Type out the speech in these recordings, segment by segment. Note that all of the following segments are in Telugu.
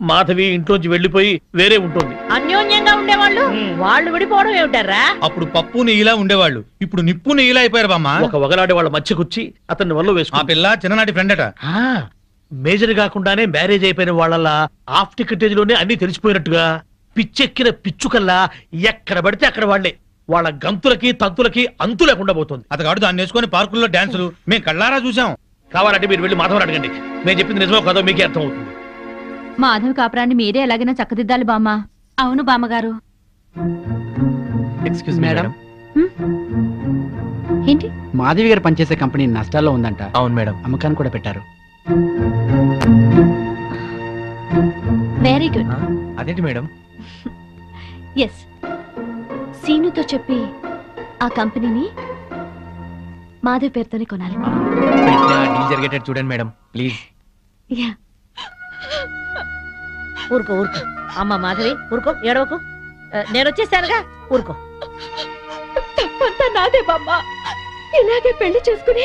మాధవి ఇంట్లోంచి వెళ్లిపోయి వేరే ఉంటుంది. అన్యోన్యంగా ఉండేవాళ్ళు వాళ్ళు విడిపోవడం ఏమిటారా? అప్పుడు పప్పు నెయ్యిలా ఉండేవాళ్ళు, ఇప్పుడు నిప్పు నెయ్యిలా అయిపోయారు బామ్మ. ఒక వగలాడే వాళ్ళ మధ్యకొచ్చి అతన్ని వల్ల ఆ వేసుకున్నా. పిల్ల చిన్ననాటి ఫ్రెండ్ అట. మేజర్ కాకుండానే మ్యారేజ్ అయిపోయిన వాళ్ళ హాఫ్ టికెటేజ్ లోనే అన్ని తెలిసిపోయినట్టుగా పిచ్చెక్కిన పిచ్చుకల్లా ఎక్కడ పడితే అక్కడ వాళ్లే. వాళ్ళ గంతులకి తంతులకి అంతు లేకుండా పోతుంది. అతగాడు దాన్ని వేసుకొని పార్కుల్లో డాన్సులు మేము కళ్ళారా చూసాం. కావాలంటే మీరు వెళ్ళి మాధవని అడగండి. నేను చెప్పింది నిజమో కాదో మీకే అర్థం అవుతుంది. మాధవ్ కాపురాన్ని మీరే ఎలాగైనా చక్కదిద్దాలి బామ్మ. అవును బామ్మగారు. Excuse madam. ఏంటి? మాధవి గారు పనిచేసే కంపెనీ నష్టాల్లో ఉందంట. అవును మేడం. అమ్మకాన్ని కూడా పెట్టారు. Very good. అదేంటి మేడం? ఎస్, సీనుతో చెప్పి ఆ కంపెనీని మాధవ్ పేరుతోనే కొనాలి. డీల్ జరిగేటట్టు చూడండి మేడం ప్లీజ్. యా. ఊరుకో ఊరుకో అమ్మ మాధవి, ఊరుకో, ఏడవకు. నేను వచ్చేసానుగా, ఊరుకో. తప్పంతా నాదే బామ్మ. ఇలాగే పెళ్లి చేసుకుని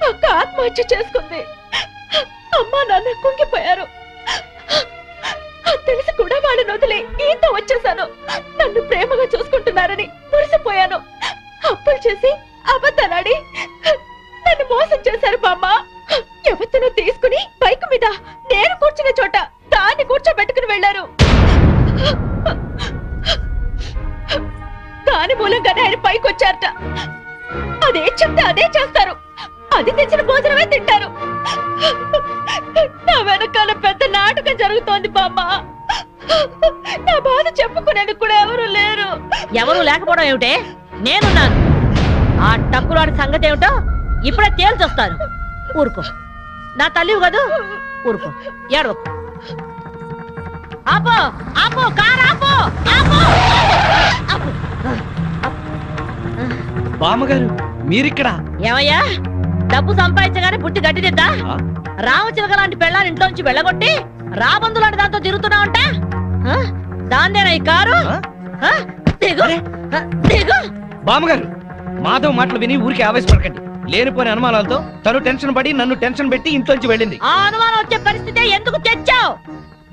అక్క ఆత్మహత్య చేసుకుంది. అమ్మా నాన్న కుంగిపోయారు. తెలిసి కూడా వాళ్ళని వదిలే ఈత వచ్చేసాను. నన్ను ప్రేమగా చూసుకుంటున్నారని మురిసిపోయాను. అప్పులు చేసి అబద్ధాలాడి నన్ను మోసం చేశారు బామ్మ. ఎవరినో తీసుకుని బైక్ మీద నేను కూర్చున్న చోట దాన్ని కూర్చోబెట్టుకుని వెళ్లారు. దాని మూలంగానే ఆయన పైకి వచ్చారట. అదే చెప్తే అదే చేస్తారు. అది తెచ్చిన భోజనమే తింటారు. నా వెనకాల పెద్ద నాటకం జరుగుతోంది బామ్మ. నా బాధ చెప్పుకునేందుకు కూడా ఎవరు లేరు. ఎవరు లేకపోవడం ఏమిటే? నేనున్నాను. ఆ టక్కులాడి సంగతి ఏమిటో ఇప్పుడే తేల్చొస్తాను. ఊరుకో, నా తల్లివి కదూ, ఊరుకో, ఏడవకు. ఆపో ఆపో, కారు ఆపో, ఆపో. బామ్మగారు మీరిక్కడ? ఏమయ్యా, డబ్బు సంపాదించగానే పుట్టి గట్టిదిద్దా? రామచిలక లాంటి పెళ్ళాన్ని ఇంట్లోంచి వెళ్ళగొట్టి రాబందు లాంటి దాంతో తిరుగుతున్నావంట. దాన్నేనా ఈ కారు? దిగు, దిగు. బామ్మగారు మాధవ్ మాటలు విని ఊరికి ఆవేశపడకండి. లేనిపోని అనుమానాలతో తను టెన్షన్ పడి నన్ను టెన్షన్ పెట్టి ఇంట్లోంచి వెళ్ళింది. ఆ అనుమానం వచ్చే పరిస్థితి ఎందుకు తెచ్చావు?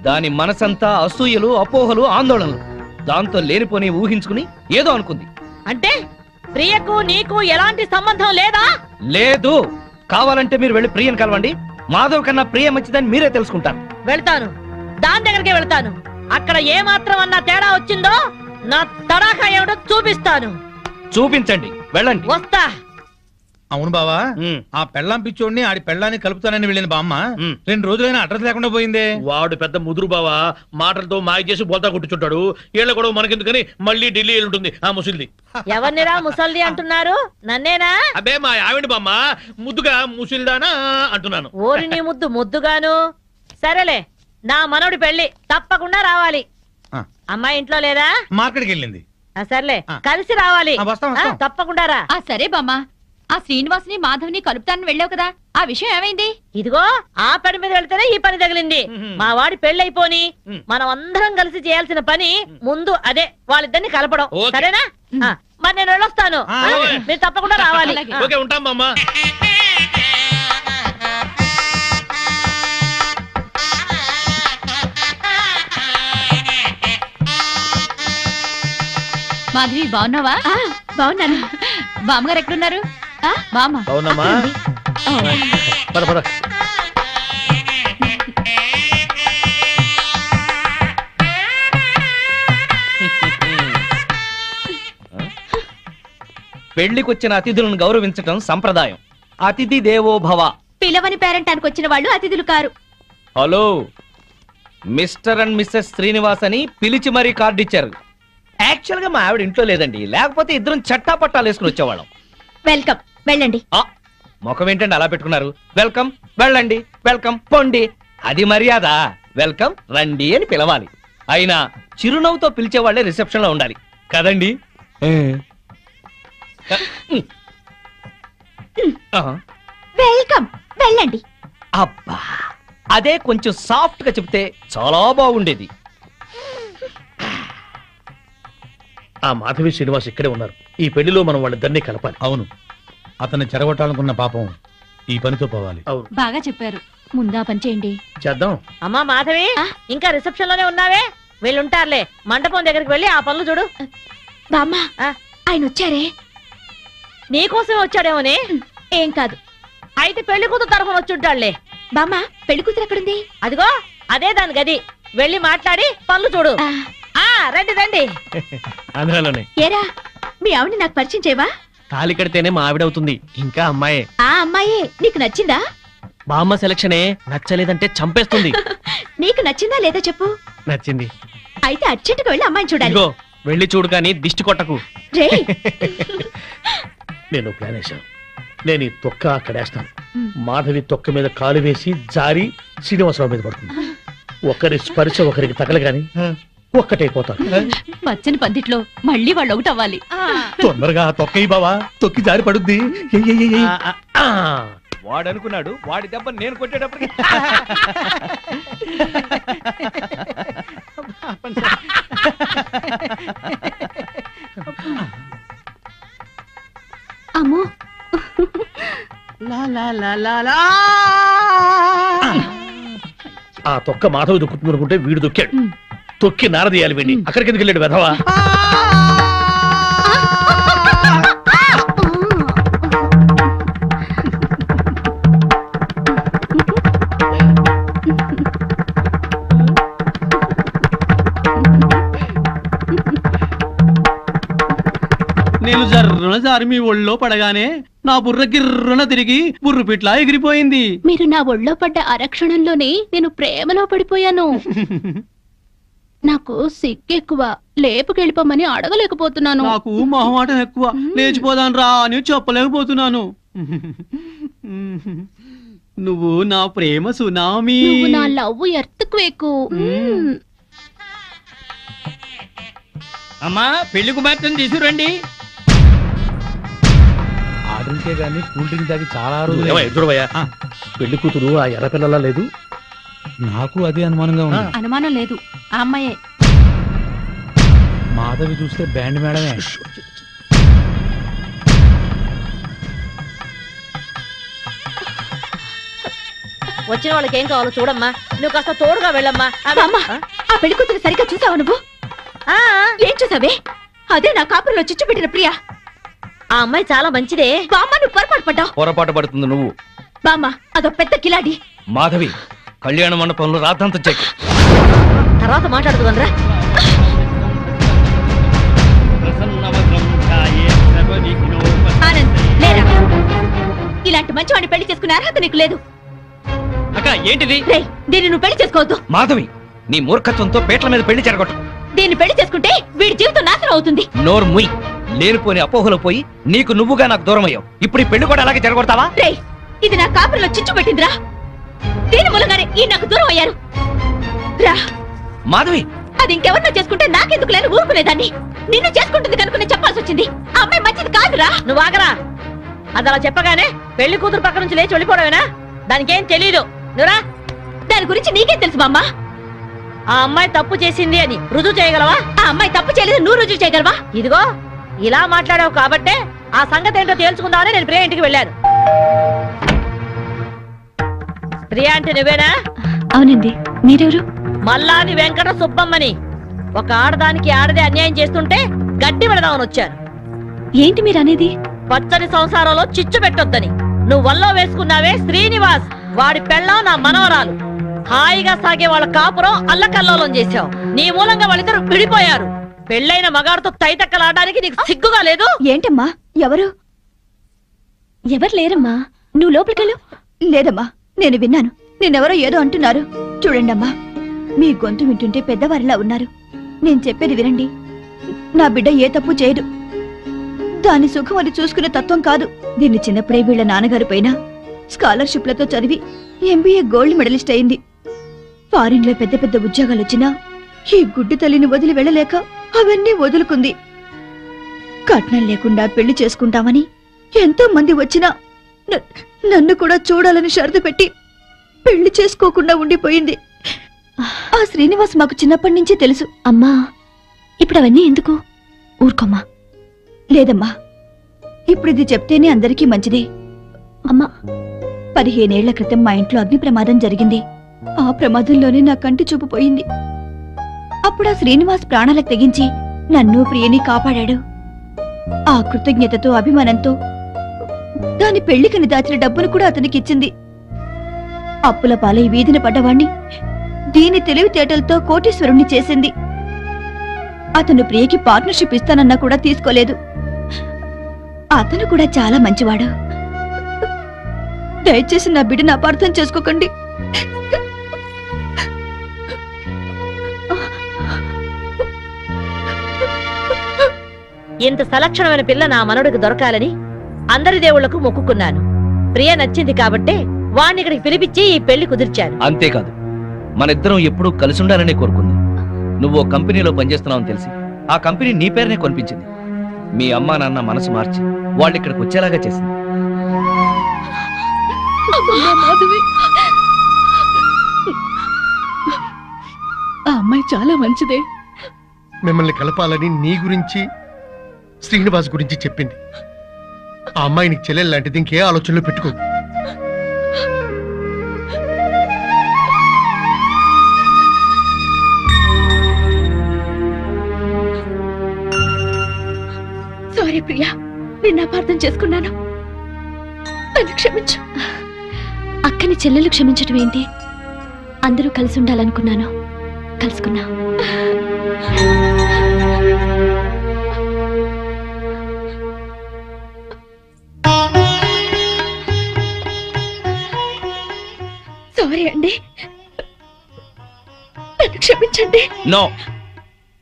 దాని మనసంతా అసూయలు, అపోహలు, ఆందోళనలు. దాంతో లేనిపోని ఊహించుకుని ఏదో అనుకుంది. అంటే ప్రియకు నీకు ఎలాంటి సంబంధం లేదా? లేదు. కావాలంటే మీరు వెళ్ళి ప్రియని కలవండి. మాధవ్ కన్నా ప్రియ మంచిదని మీరే తెలుసుకుంటారు. వెళ్తాను, దాని దగ్గరికి వెళ్తాను. అక్కడ ఏ మాత్రం అన్నా తేడా వచ్చిందో నా తడాఖా ఏమిటో చూపిస్తాను. చూపించండి, వెళ్ళండి. వస్తా. అవును బావా, ఆ పెళ్ళాం పిచ్చోడిని ఆడి పెళ్ళాన్ని కలుపుతానని వెళ్ళిన బామ్మ 2 రోజులైనా అడ్రస్ లేకుండా పోయిందే. వాడు పెద్ద ముదురు బావా, మాటలతో మాయ చేసి బోల్తా కొట్టుచుంటాడు. ఏళ్ళ కూడా మనకెందుకని మళ్ళీ ఢిల్లీ ఉంటుంది ఆ ముసిల్ది. ఎవరినిరా ముసల్ది అంటున్నారు? నన్నేనా? అబ్బే మా ఆవిడ బామ్మ, ముద్దుగా ముసిల్దానా అంటున్నాను. ఓరి నీ ముద్దు ముద్దుగాను. సరేలే, నా మనవడి పెళ్లి తప్పకుండా రావాలి. అమ్మాయి ఇంట్లో లేదా? మార్కెట్కి వెళ్ళింది. సర్లే, కలిసి రావాలి. తప్పకుండా రా. సరే బామ్మ. ఆ శ్రీనివాసుని మాధవ్ని కలుపుతానని వెళ్ళావు కదా, ఆ విషయం ఏమైంది? ఇదిగో ఆ పని మీద వెళ్తేనే ఈ పని తగిలింది. మా వాడి పెళ్ళైపోని మనం అందరం కలిసి చేయాల్సిన పని ముందు అదే, వాళ్ళిద్దరిని కలపడం. సరేనా? మరి నేను వెళ్ళొస్తాను. మీరు తప్పకుండా రావాలి. ఓకే, ఉంటాం బామ్మ. మాధవి బాగున్నావా? బాగున్నాను. బామ్మగారు ఎక్కడున్నారు? బామ్మ అవునమ్మా, పద పద. పెళ్లికొచ్చిన అతిథులను గౌరవించటం సంప్రదాయం. అతిథి దేవో భవ. పిలవని పేరెంటానికి వచ్చిన వాళ్ళు అతిథులు కారు. Hello, mister and missus Srinivas అని పిలిచి మరీ కార్డు ఇచ్చారు. యాక్చువల్ గా మా ఆవిడ ఇంట్లో లేదండి, లేకపోతే ఇద్దరం చట్టా పట్టాలు వేసుకుని వచ్చేవాళ్ళం. వెల్కమ్, వెళ్ళండి. ముఖం ఏంటండి అలా పెట్టుకున్నారు? వెల్కమ్, వెళ్ళండి, వెల్కమ్, పొండి. అది మర్యాద. వెల్కమ్, రండి అని పిలవాలి. అయినా చిరునవ్వుతో పిలిచే వాళ్ళే రిసెప్షన్ లో ఉండాలి కదండి. వెల్కమ్, వెళ్ళండి. అబ్బా, అదే కొంచెం సాఫ్ట్ గా చెప్తే చాలా బాగుండేది. ఆ మాధవి శ్రీనివాస్ ఇక్కడే ఉన్నారు. ఈ పెళ్లిలో మనం వాళ్ళిద్దరినీ కలపాలి. అవును, అతన్ని చెరగొట్టాలనుకున్న పాపం ఈ పనితో పోవాలి. అవును బాగా చెప్పారు. ముందా పని చేయండి. చేద్దాం. అమ్మా మాధవి, ఇంకా రిసెప్షన్ లోనే ఉన్నావే? వీళ్ళుంటారులే, మండపం దగ్గరికి వెళ్ళి ఆ పనులు చూడు. బామ్మ, ఆ? ఆయన వచ్చారే? నీకోసమే వచ్చాడేమోని. ఏం కాదు. అయితే పెళ్లి కూతురు తరఫున వచ్చుంటాడులే. బామ్మ, పెళ్లి కూతురు ఎక్కడుంది? అదిగో అదే దాని గది. వెళ్ళి మాట్లాడి పనులు చూడు. రండి రండి. ఆంధ్రాలోనే. ఏరా, మీ ఆవిడ నాకు పరిచయం చేయవా? తాళి కడితేనే మా ఆవిడవుతుంది, ఇంకా అమ్మాయే. ఆ అమ్మాయే నీకు నచ్చిందా? బామ్మ సెలక్షనే నచ్చలేదంటే చంపేస్తుంది. నీకు నచ్చిందా లేదా చెప్పు. నచ్చింది. అయితే అర్జెంటుగా వెళ్ళి అమ్మాయిని చూడాలి. ఇదిగో వెళ్ళి చూడు కానీ దిష్టి కొట్టకు. రే, నేను ప్లాన్ వేశాను. నేను ఈ తొక్క అక్కడేస్తాను. మాధవి తొక్క మీద కాలు వేసి జారి శ్రీనివాసరావు మీద పడుతుంది. ఒకరి స్పర్శ ఒకరికి తగలగాని ఒక్కటైపోతారు. పచ్చని పందిట్లో మళ్ళీ వాళ్ళు ఒకటి అవ్వాలి. తొందరగా తొక్కయి బావా, తొక్కి జారి పడుద్ది. వాడు అనుకున్నాడు వాడి దెబ్బ నేను కొట్టేటప్పటికి అమ్మో, ఆ తొక్క మాధవి దొక్కుతుంది అనుకుంటే వీడు దొక్కాడు. తొక్కి నారదీయాలి వీడిని. అక్కడికి ఎందుకు వెళ్ళాడు వెధవా? నేను జర్రున జారి మీ ఒళ్ళో పడగానే నా బుర్ర గిర్రున తిరిగి బుర్రు పిట్లా ఎగిరిపోయింది. మీరు నా ఒళ్ళో పడ్డ అరక్షణంలోనే నేను ప్రేమలో పడిపోయాను. నాకు సిగ్గెక్కువ, లేపుకెళ్ళిపోమని అడగలేకపోతున్నాను. నాకు మొహమాటం ఎక్కువ, లేచిపోదాను రా అని చెప్పలేకపోతున్నాను. నువ్వు నా ప్రేమ సునామీ. నువ్వు నా లవ్ ఎర్త్క్వేక్. అమ్మా పెళ్లి కుమార్తెను తీసుకురండి. ఆ డ్రింకే గానీ కూల్ డ్రింక్ తాగి చాలా ఏమయ్య, రోజులు. చూడవయ్యా, పెళ్లి కూతురు ఆ ఎర్రపిల్లలా లేదు? నాకు అదే అనుమానంగా ఉంది. అనుమానం లేదు, ఆ అమ్మాయే. మాధవి చూస్తే బ్యాండ్ మేడమే. వచ్చిన వాళ్ళకి ఏం కావాలో చూడమ్మా. నువ్వు కాస్త తోడుగా వెళ్ళమ్మా. బామ్మ, ఆ పెళ్లి కూతురు సరిగ్గా చూసావా నువ్వు? ఏం చూసావే? అదే నా కాపురంలో చిచ్చు పెట్టిన ప్రియా. ఆ అమ్మాయి చాలా మంచిదే. బామ్మ, నువ్వు పొరపాటు పడ్డావు. పొరపాటు పడుతుంది నువ్వు. బామ్మ, అదో పెద్ద కిలాడి. మాధవి కళ్యాణ మండపంలో రాద్దంతం చెక్. తర్వాత మాట్లాడుతుందిరా. ఆనంద్, లేరా. ఇలాంటి మంచివాడిని పెళ్లి చేసుకునే అర్హత నీకు లేదు. అక్క ఏంటిది? రేయ్, దీన్ని నువ్వు పెళ్లి చేసుకోవద్దు. మాధవి నీ మూర్ఖత్వంతో పేట్ల మీద పెళ్లి చెరగొట్టు. దీన్ని పెళ్లి చేసుకుంటే వీడి జీవితం నాశనం అవుతుంది. నోరు ముయ్. లేనిపోని అపోహలో పోయి నీకు నువ్వుగా నాకు దూరం అయ్యావు. ఇప్పుడు ఈ పెళ్లి కూడా అలాగే చెరగొడతావా? రేయ్, ఇది నా కాపురంలో చిచ్చు పెట్టిందిరా. దీని మూలంగానే ఈ నాకు దూరం అయ్యారు. రా మాధవి, అది ఇంకెవరినో చేసుకుంటే నాకెందుకు లేని ఊరుకునేదాన్ని. నిన్ను చేసుకుంటుంది కనుక నేను చెప్పాల్సి వచ్చింది. ఆ అమ్మాయి మంచిది కాదురా. నువ్వు ఆగరా. అది అలా చెప్పగానే పెళ్లి కూతురు పక్క నుంచి లేచి వెళ్ళిపోవడమేనా? దానికేం తెలీదు. నువ్వురా. దాని గురించి నీకేం తెలుసు బామ్మ? ఆ అమ్మాయి తప్పు చేసింది అని రుజువు చేయగలవా? ఆ అమ్మాయి తప్పు చేయలేదు, నువ్వు రుజువు చేయగలవా? ఇదిగో ఇలా మాట్లాడావు కాబట్టే ఆ సంగతి ఏంటో తేల్చుకుందామని నేను ప్రియా ఇంటికి వెళ్ళాను. ప్రియా అంటే నువ్వేనా? అవునండి, మీరెవరు? మల్లాది వెంకట సుబ్బమ్మని. ఒక ఆడదానికి ఆడదే అన్యాయం చేస్తుంటే గడ్డి పెడదామని వచ్చాను. ఏంటి మీరు అనేది? పచ్చని సంసారంలో చిచ్చు పెట్టొద్దని. నువ్వు వల్లో వేసుకున్నావే శ్రీనివాస్, వాడి పెళ్ళాం నా మనవరాలు. హాయిగా సాగే వాళ్ళ కాపురం అల్లకల్లోలం చేశావు. నీ మూలంగా వాళ్ళిద్దరు విడిపోయారు. పెళ్ళైన మగాడితో తైతక్కలాడడానికి నీకు సిగ్గుగా లేదు? ఏంటమ్మా, ఎవరు? ఎవరు లేరమ్మా, నువ్వు లోపలికెళ్ళు. లేదమ్మా, నేను విన్నాను. నేనెవరో ఏదో అంటున్నారు. చూడండమ్మా, మీ గొంతు వింటుంటే పెద్దవారిలా ఉన్నారు. నేను చెప్పేది వినండి. నా బిడ్డ ఏ తప్పు చేయదు. దాని సుఖం అది చూసుకునే తత్వం కాదు. దీన్ని చిన్నప్పుడే వీళ్ళ నాన్నగారి పైన స్కాలర్షిప్లతో చదివి ఎంబీఏ గోల్డ్ మెడలిస్ట్ అయింది. ఫారిన్ లో పెద్ద పెద్ద ఉద్యోగాలు వచ్చినా ఈ గుడ్డి తల్లిని వదిలి వెళ్ళలేక అవన్నీ వదులుకుంది. కట్నం లేకుండా పెళ్లి చేసుకుంటామని ఎంతో మంది వచ్చినా నన్ను కూడా చూడాలని షరతు పెట్టి పెళ్లి చేసుకోకుండా ఉండిపోయింది. ఆ శ్రీనివాస్ మాకు చిన్నప్పటి నుంచి తెలుసు. అమ్మా, ఇప్పుడు అవన్నీ ఎందుకు? ఊరుకోమ్మా. లేదమ్మా, ఇప్పుడు ఇది చెప్తేనే అందరికీ మంచిది. అమ్మా, 15 ఏళ్ల క్రితం మా ఇంట్లో అగ్ని ప్రమాదం జరిగింది. ఆ ప్రమాదంలోనే నా కంటి చూపు పోయింది. అప్పుడు ఆ శ్రీనివాస్ ప్రాణాలకు తెగించి నన్ను ప్రియని కాపాడాడు. ఆ కృతజ్ఞతతో అభిమానంతో దాని పెళ్లికని దాచిన డబ్బును కూడా అతనికి ఇచ్చింది. అప్పుల పాలై వీధిన పడ్డవాణ్ణి దీని తెలివితేటలతో కోటీశ్వరుణ్ణి చేసింది. అతను ప్రియకి పార్ట్నర్షిప్ ఇస్తానన్నా కూడా తీసుకోలేదు. అతను కూడా చాలా మంచివాడు. దయచేసి నా బిడ్డను అపార్థం చేసుకోకండి. ఇంత సలక్షణమైన పిల్ల నా మనవడికి దొరకాలని అందరి దేవుళ్లకు మొక్కుకున్నాను. ప్రియ నచ్చింది కాబట్టే వాణ్ణి ఇక్కడికి పిలిపించి ఈ పెళ్లి కుదిర్చాను. అంతేకాదు, మన ఇద్దరం ఎప్పుడూ కలిసి ఉండాలనే కోరుకుంది. నువ్వు కంపెనీలో పనిచేస్తున్నావని తెలిసి ఆ కంపెనీ నీ పేరునే కొనిపించింది. మీ అమ్మా నాన్న మనసు మార్చి వాళ్ళు ఇక్కడికి వచ్చేలాగా చేసింది. ఆ అమ్మాయి చాలా మంచిదే. మిమ్మల్ని కలపాలని నీ గురించి శ్రీనివాస్ గురించి చెప్పింది. ఆ అమ్మాయి నీకు చెల్లెలు లాంటిది, ఇంకే ఆలోచనలో పెట్టుకో. సారీ ప్రియా, నిన్ను అపార్థం చేసుకున్నాను. నన్ను క్షమించు. అక్కని చెల్లెలు క్షమించటం ఏంటి? అందరూ కలిసి ఉండాలనుకున్నాను, కలుసుకున్నా. సారీ అండి, నన్ను క్షమించండి. నో,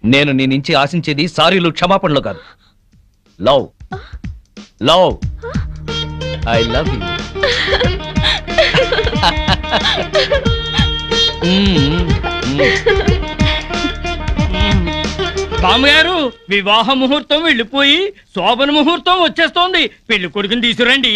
నేను నీ నుంచి ఆశించేది సారీలు క్షమాపణలు కాదు. Love love I love you. బామ్మగారు, వివాహ ముహూర్తం వెళ్ళిపోయి శోభన ముహూర్తం వచ్చేస్తోంది. పెళ్లి కొడుకుని తీసుకురండి.